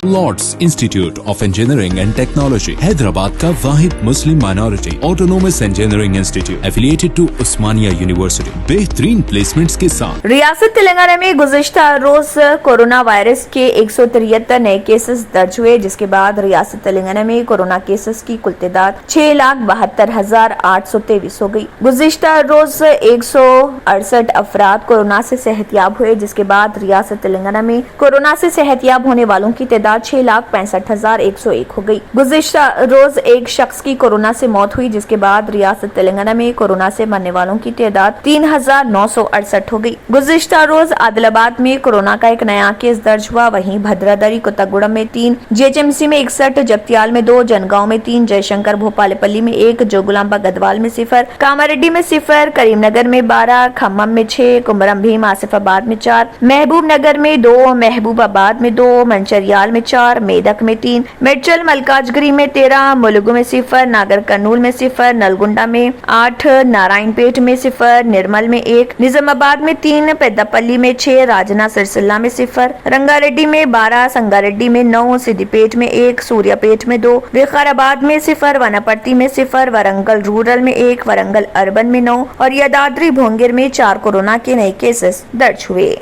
Lord's institute of engineering and technology Hyderabad का वाहिद Muslim minority autonomous engineering institute affiliated to Osmania university बेहतरीन placements के साथ। रियासत तेलंगाना में गुज़िश्ता रोज कोरोना वायरस के 173 नए केसेस दर्ज हुए, जिसके बाद रियासत तेलंगाना में कोरोना केसेस की कुल तादाद 6,72,823 हो गई। गुज़िश्ता रोज 168 अफराद कोरोना से सेहतयाब हुए, जिसके बाद रियासत तेलंगाना में कोरोना से सेहतयाब होने वालों की तादाद 6,65,101 हो गई। गुज़िश्ता रोज एक शख्स की कोरोना से मौत हुई, जिसके बाद रियासत तेलंगाना में कोरोना से मरने वालों की तादाद 3,968 हो गई। गुज़िश्ता रोज आदिलाबाद में कोरोना का एक नया केस दर्ज हुआ, वहीं भद्रादरी कोत्तागुड़म में 3, जीएचएमसी में 61, जगतियाल में 2, जनगांव में 3, जयशंकर भोपालपल्ली में 1, जोगुलांबा गदवाल में 0, कामारेड्डी में 0, करीमनगर में 12, खम्मम में 6, कुमरम भीम आसिफाबाद में 4, महबूब नगर में 2, महबूबाबाद में 2, मंचरियाल में 4, मेदक में 3, मेडचल मलकाजगिरी में 13, मुलुगु में 0, नागर कर्नूल में 0, नलगुंडा में 8, नारायणपेट में 0, निर्मल में 1, निजामाबाद में 3, पेद्दापल्ली में 6, राजना सिरसिल्ला में 0, रंगारेड्डी में 12, संगारेड्डी में 9, सिद्दीपेट में 1, सूर्यापेट में 2, विकाराबाद में 0, वनापट्टी में 0, वरंगल रूरल में 1, वरंगल अर्बन में 9 और यादाद्री भोंगिर में 4 कोरोना के नए केसेस दर्ज हुए।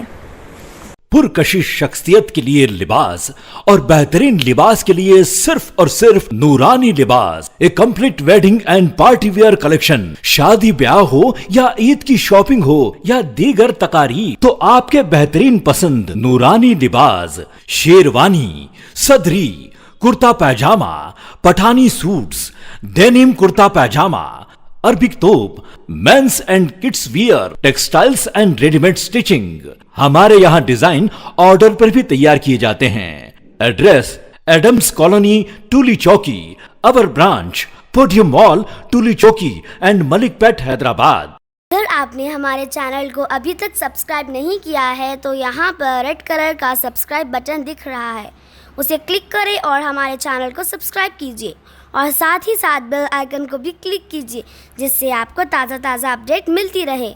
पुरकशिश शख्सियत के लिए लिबास और बेहतरीन लिबास के लिए सिर्फ और सिर्फ Noorani Libas, a complete wedding and party wear collection. शादी ब्याह हो या ईद की शॉपिंग हो या दीगर तकारीब, तो आपके बेहतरीन पसंद नूरानी Libas, sherwani, sadri, kurta pyjama, Pathani suits, denim kurta pyjama, Arabic thobe, men's and kids wear, textiles and readymade stitching. हमारे यहाँ डिजाइन ऑर्डर पर भी तैयार किए जाते हैं। एड्रेस एडम्स कॉलोनी, टूली चौकी, अवर ब्रांच पोडियम मॉल, टूली चौकी एंड मलिकपेट, हैदराबाद। अगर आपने हमारे चैनल को अभी तक सब्सक्राइब नहीं किया है तो यहाँ पर रेड कलर का सब्सक्राइब बटन दिख रहा है, उसे क्लिक करें और हमारे चैनल को सब्सक्राइब कीजिए और साथ ही साथ बेल आइकन को भी क्लिक कीजिए, जिससे आपको ताज़ा अपडेट मिलती रहे।